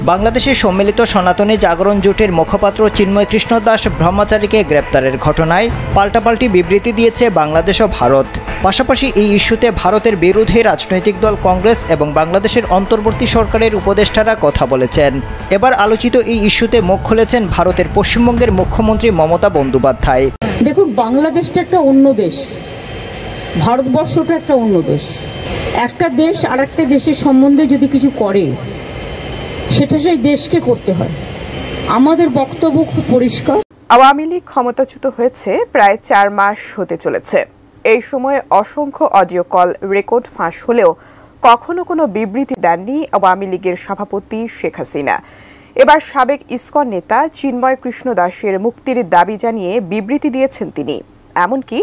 বাংলাদেশের সম্মিলিত সনাতনী জাগরণ জোটের মুখপাত্র চিন্ময় কৃষ্ণ দাস ব্রহ্মচারীকে গ্রেপ্তারের ঘটনায় পাল্টাপাল্টি বিবৃতি দিয়েছে বাংলাদেশ ও ভারত। পাশাপাশি এই ইস্যুতে ভারতের বিরোধী রাজনৈতিক দল কংগ্রেস এবং বাংলাদেশের অন্তর্বর্তী সরকারের উপদেষ্টারা কথা বলেছেন। এবার আলোচিত এই ইস্যুতে মুখ খুলেছেন ভারতের পশ্চিমবঙ্গের মুখ্যমন্ত্রী মমতা বন্দ্যোপাধ্যায়। দেখুন, বাংলাদেশটা একটা অন্য দেশ, ভারতবর্ষটা একটা অন্য দেশ। একটা দেশ আর একটা দেশের সম্বন্ধে যদি কিছু করে সেটা সেই দেশকে করতে হয়। আমাদের বক্তব্য খুব পরিষ্কার। আওয়ামী লীগ ক্ষমতাচ্যুত হয়েছে প্রায় 4 মাস হতে চলেছে। এই সময়ে অসংখ্য অডিও কল রেকর্ড ফাঁস হলেও কখনো কোনো বিবৃতি দেননি আওয়ামী লীগের সভাপতি শেখ হাসিনা। এবার সাবেক ইসকন নেতা চিন্ময় কৃষ্ণ দাসের মুক্তির দাবি জানিয়ে বিবৃতি দিয়েছেন তিনি। এমনকি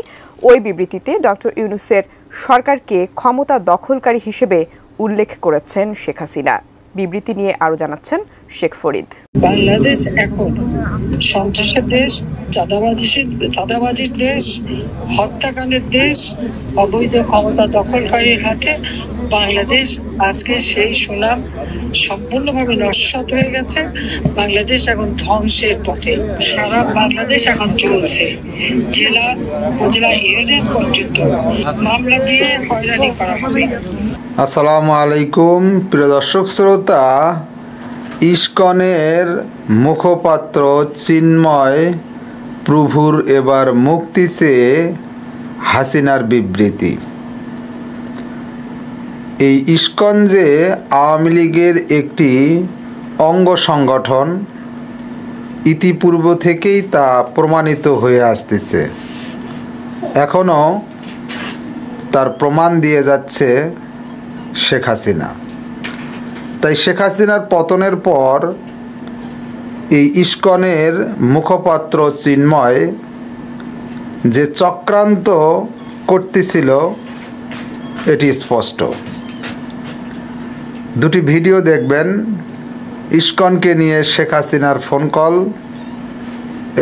ওই বিবৃতিতে ডক্টর ইউনূসের সরকারকে ক্ষমতা দখলকারী হিসেবে উল্লেখ করেছেন শেখ হাসিনা। বিবৃতি নিয়ে আরো জানাচ্ছেন শেখ ফরিদ। বাংলাদেশ এখন সন্ত্রাসের দেশ, চাঁদাবাজির দেশ, হত্যাকাণ্ডের দেশ, অবৈধ ক্ষমতা দখলকারীর হাতে বাংলাদেশ আজকে সেই সুনাম সম্পূর্ণভাবে নস্যাৎ হয়ে গেছে। বাংলাদেশ এখন ধ্বংসের পথে। সারা বাংলাদেশ এখন চলছে জেলা উপজেলা ইউনিয়ন পর্যন্ত মামলা দিয়ে হয়রানি করা হবে। আসসালামু আলাইকুম প্রিয় দর্শক শ্রোতা, ইসকনের মুখপাত্র চিন্ময় প্রভুর এবার মুক্তি চেয়ে হাসিনার বিবৃতি। এই ইসকন যে আওয়ামী লীগের একটি অঙ্গ সংগঠন, ইতিপূর্ব থেকেই তা প্রমাণিত হয়ে আসতেছে। এখনও তার প্রমাণ দিয়ে যাচ্ছে শেখ হাসিনা। তাই শেখ হাসিনার পতনের পর এই ইসকনের মুখপাত্র চিন্ময় যে চক্রান্ত করতেছিল এটি স্পষ্ট। দুটি ভিডিও দেখবেন, ইসকনকে নিয়ে শেখ হাসিনার ফোন কল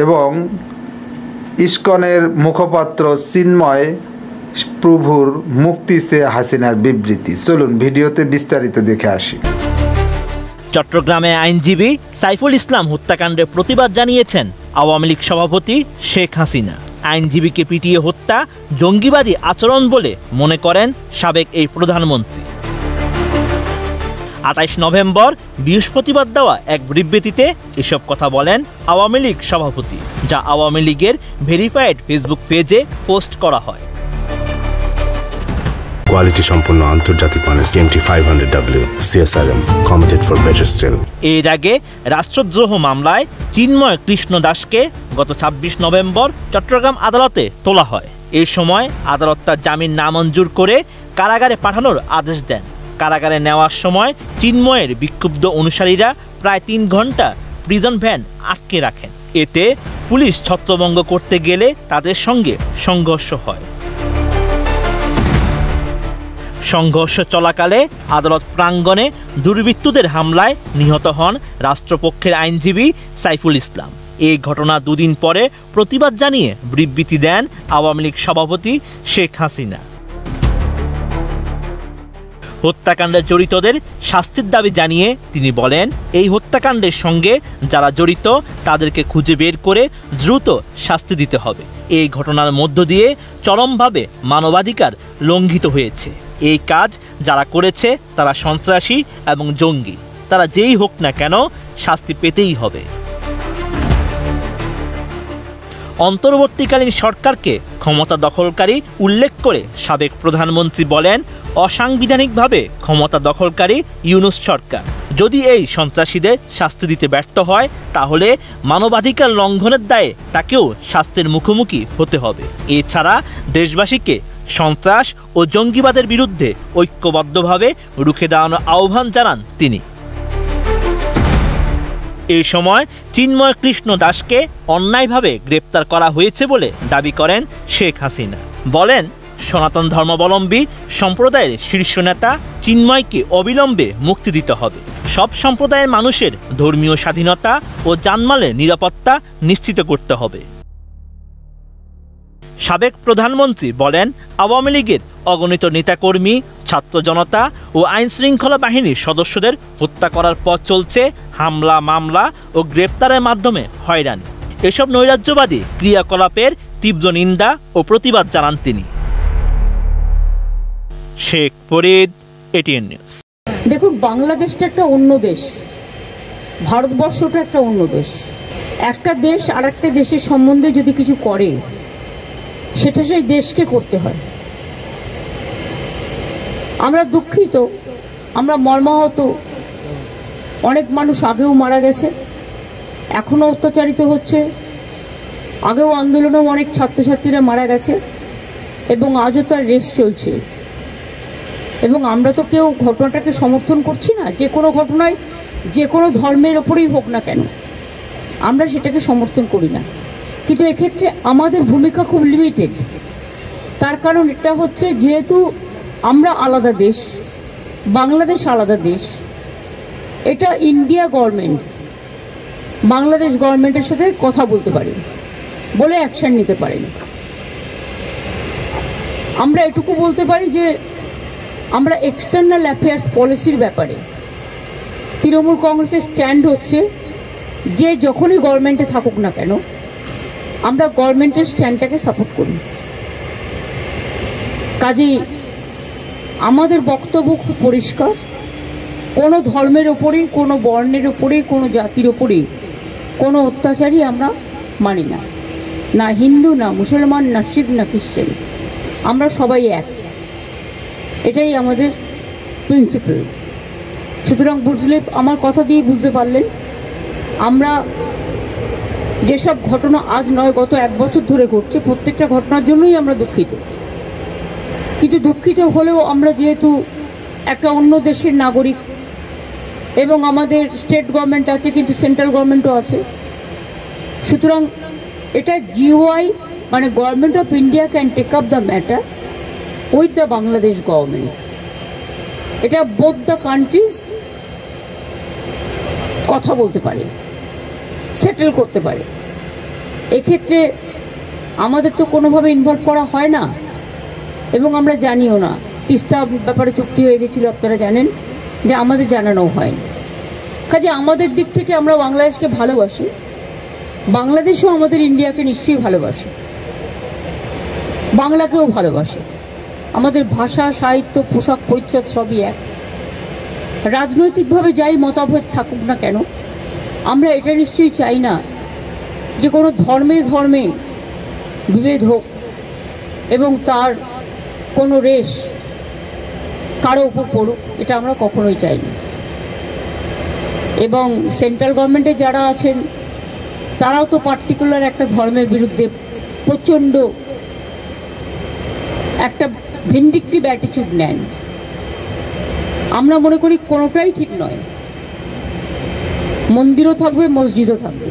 এবং ইসকনের মুখপাত্র চিন্ময় প্রভুর মুক্তি চেয়ে হাসিনার বিবৃতি। চলুন ভিডিওতে বিস্তারিত দেখে আসি। চট্টগ্রামে আইনজীবী সাইফুল ইসলাম হত্যাকাণ্ডের প্রতিবাদ জানিয়েছেন আওয়ামী লীগ সভাপতি শেখ হাসিনা। আইনজীবীকে পিটিয়ে হত্যা জঙ্গিবাদী আচরণ বলে মনে করেন সাবেক এই প্রধানমন্ত্রী। 28 নভেম্বর বৃহস্পতিবার দেওয়া এক বিবৃতিতে এসব কথা বলেন আওয়ামী লীগ সভাপতি, যা আওয়ামী লীগের ভেরিফাইড ফেসবুক পেজে পোস্ট করা হয়। কোয়ালিটি সম্পন্ন আন্তর্জাতিক মানের CMT 500W CSRM committed for better still. এর আগে রাষ্ট্রদ্রোহ মামলায় চিন্ময় কৃষ্ণ দাসকে গত 26 নভেম্বর চট্টগ্রাম আদালতে তোলা হয়। এই সময় আদালত তার জামিন নামঞ্জুর করে কারাগারে পাঠানোর আদেশ দেন। কারাগারে নেওয়ার সময় চিন্ময়ের বিক্ষুব্ধ অনুসারীরা প্রায় 3 ঘন্টা প্রিজন ভ্যান আটকে রাখেন। এতে পুলিশ ছত্রভঙ্গ করতে গেলে তাদের সঙ্গে সংঘর্ষ হয়। সংঘর্ষ চলাকালে আদালত প্রাঙ্গণে দুর্বৃত্তদের হামলায় নিহত হন রাষ্ট্রপক্ষের আইনজীবী সাইফুল ইসলাম। এই ঘটনা 2 দিন পরে প্রতিবাদ জানিয়ে বিবৃতি দেন আওয়ামী লীগ সভাপতি শেখ হাসিনা। হত্যাকাণ্ডে জড়িতদের শাস্তির দাবি জানিয়ে তিনি বলেন, এই হত্যাকাণ্ডের সঙ্গে যারা জড়িত তাদেরকে খুঁজে বের করে দ্রুত শাস্তি দিতে হবে। এই ঘটনার মধ্য দিয়ে চরমভাবে মানবাধিকার লঙ্ঘিত হয়েছে। এই কাজ যারা করেছে তারা সন্ত্রাসী এবং জঙ্গি। তারা যেই হোক না কেন শাস্তি পেতেই হবে। অন্তর্বর্তীকালীন সরকারকে ক্ষমতা দখলকারী উল্লেখ করে সাবেক প্রধানমন্ত্রী বলেন, অসাংবিধানিকভাবে ক্ষমতা দখলকারী ইউনূস সরকার যদি এই সন্ত্রাসীদের শাস্তি দিতে ব্যর্থ হয় তাহলে মানবাধিকার লঙ্ঘনের দায়ে তাকেও শাস্তির মুখোমুখি হতে হবে। এছাড়া দেশবাসীকে সন্ত্রাস ও জঙ্গিবাদের বিরুদ্ধে ঐক্যবদ্ধভাবে রুখে দাঁড়ানোর আহ্বান জানান তিনি। এই সময় চিন্ময় কৃষ্ণ দাসকে অন্যায়ভাবে গ্রেপ্তার করা হয়েছে বলে দাবি করেন শেখ হাসিনা। বলেন, সনাতন ধর্মাবলম্বী সম্প্রদায়ের শীর্ষ নেতা চিন্ময়কে অবিলম্বে মুক্তি দিতে হবে। সব সম্প্রদায়ের মানুষের ধর্মীয় স্বাধীনতা ও জানমালের নিরাপত্তা নিশ্চিত করতে হবে। সাবেক প্রধানমন্ত্রী বলেন, আওয়ামী লীগের অগণিত নেতাকর্মী ছাত্র জনতা ও আইন শৃঙ্খলা বাহিনীর সদস্যদের হত্যা করার পর চলছে হামলা, মামলা ও গ্রেপ্তারের মাধ্যমে হয়রানি। এসব নৈরাজ্যবাদী ক্রিয়াকলাপের তীব্র নিন্দা ও প্রতিবাদ জানান তিনি। Sheikh Farid, ATN news. দেখুন, বাংলাদেশটা একটা অন্য দেশ, ভারতবর্ষটা একটা অন্য দেশ। একটা দেশ আর একটা দেশের সম্বন্ধে যদি কিছু করে সেটা সেই দেশকে করতে হয়। আমরা দুঃখিত, আমরা মর্মাহত। অনেক মানুষ আগেও মারা গেছে, এখনো অত্যাচারিত হচ্ছে। আগেও আন্দোলনেও অনেক ছাত্রছাত্রীরা মারা গেছে এবং আজও তার রেস চলছে। এবং আমরা তো কেউ ঘটনাটাকে সমর্থন করছি না। যে কোনো ঘটনায় যে কোনো ধর্মের ওপরেই হোক না কেন, আমরা সেটাকে সমর্থন করি না। কিন্তু এক্ষেত্রে আমাদের ভূমিকা খুব লিমিটেড। তার কারণ এটা হচ্ছে, যেহেতু আমরা আলাদা দেশ, বাংলাদেশ আলাদা দেশ, এটা ইন্ডিয়া গভর্নমেন্ট বাংলাদেশ গভর্নমেন্টের সাথে কথা বলতে পারে, বলে অ্যাকশন নিতে পারেন। আমরা এটুকু বলতে পারি যে আমরা এক্সটার্নাল অ্যাফেয়ার্স পলিসির ব্যাপারে তৃণমূল কংগ্রেসের স্ট্যান্ড হচ্ছে যে যখনই গভর্নমেন্টে থাকুক না কেন আমরা গভর্নমেন্টের স্ট্যান্ডটাকে সাপোর্ট করি। কাজেই আমাদের বক্তব্য খুব পরিষ্কার, কোনো ধর্মের ওপরেই, কোনো বর্ণের ওপরেই, কোনো জাতির ওপরেই কোনো অত্যাচারই আমরা মানি না। না হিন্দু, না মুসলমান, না শিখ, না খ্রিস্টান, আমরা সবাই এক। এটাই আমাদের প্রিন্সিপাল। সুতরাং বুঝলে, আমার কথা দিয়ে বুঝতে পারলেন, আমরা যেসব ঘটনা আজ নয় গত 1 বছর ধরে ঘটছে, প্রত্যেকটা ঘটনার জন্যই আমরা দুঃখিত। কিন্তু দুঃখিত হলেও আমরা যেহেতু একটা অন্য দেশের নাগরিক এবং আমাদের স্টেট গভর্নমেন্ট আছে, কিন্তু সেন্ট্রাল গভর্নমেন্টও আছে, সুতরাং এটা জিওআই মানে government of India can take up the matter with the Bangladesh government. এটা বোথ দ্য কান্ট্রিজ কথা বলতে পারে, সেটেল করতে পারে। এক্ষেত্রে আমাদের তো কোনোভাবে ইনভলভ করা হয় না এবং আমরা জানিও না। তিস্তা ব্যাপারে চুক্তি হয়ে গেছিল, আপনারা জানেন, যে আমাদের জানানোও হয়নি। কাজে আমাদের দিক থেকে আমরা বাংলাদেশকে ভালোবাসি, বাংলাদেশও আমাদের ইন্ডিয়াকে নিশ্চয়ই ভালোবাসে, বাংলাকেও ভালোবাসে। আমাদের ভাষা, সাহিত্য, পোশাক পরিচ্ছদ সবই এক। রাজনৈতিকভাবে যাই মতভেদ থাকুক না কেন, আমরা এটা নিশ্চয়ই চাই না যে কোনো ধর্মে ধর্মে বিভেদ হোক এবং তার কোনো রেশ কারো উপর পড়ুক, এটা আমরা কখনোই চাই না। এবং সেন্ট্রাল গভর্নমেন্টে যারা আছেন তারাও তো পার্টিকুলার একটা ধর্মের বিরুদ্ধে প্রচণ্ড একটা ভিন্ডিকটিভ অ্যাটিটিউড নেন। আমরা মনে করি কোনোটাই ঠিক নয়। মন্দিরও থাকবে, মসজিদও থাকবে,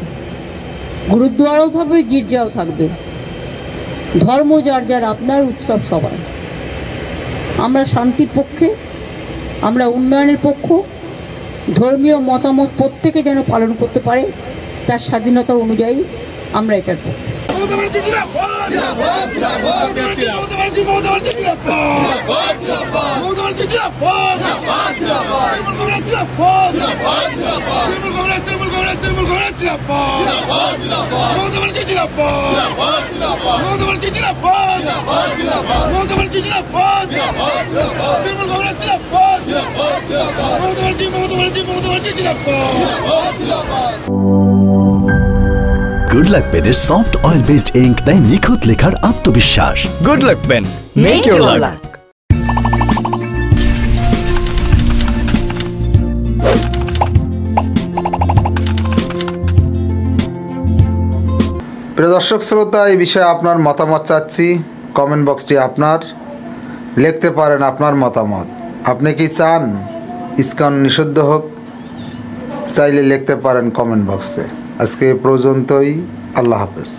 গুরুদ্বারাও থাকবে, গির্জাও থাকবে, ধর্ম যার যার আপনার, উৎসব সবার। আমরা শান্তির পক্ষে, আমরা উন্নয়নের পক্ষ। ধর্মীয় মতামত প্রত্যেকে যেন পালন করতে পারে তার স্বাধীনতা অনুযায়ী, আমরা এটার পক্ষে। গুড লাক পেনের সফট অয়েল বেসড ইঙ্ক দেয় নিখুঁত লেখার আত্মবিশ্বাস। Good luck pen, make your luck. প্রিয় দর্শক শ্রোতা, এই বিষয়ে আপনার মতামত চাচ্ছি। কমেন্ট বক্সটি আপনার, লিখতে পারেন আপনার মতামত। আপনি কি চান ইসকন নিষিদ্ধ হোক? চাইলে লিখতে পারেন কমেন্ট বক্সে। আজকে পর্যন্তই, আল্লাহ হাফেজ।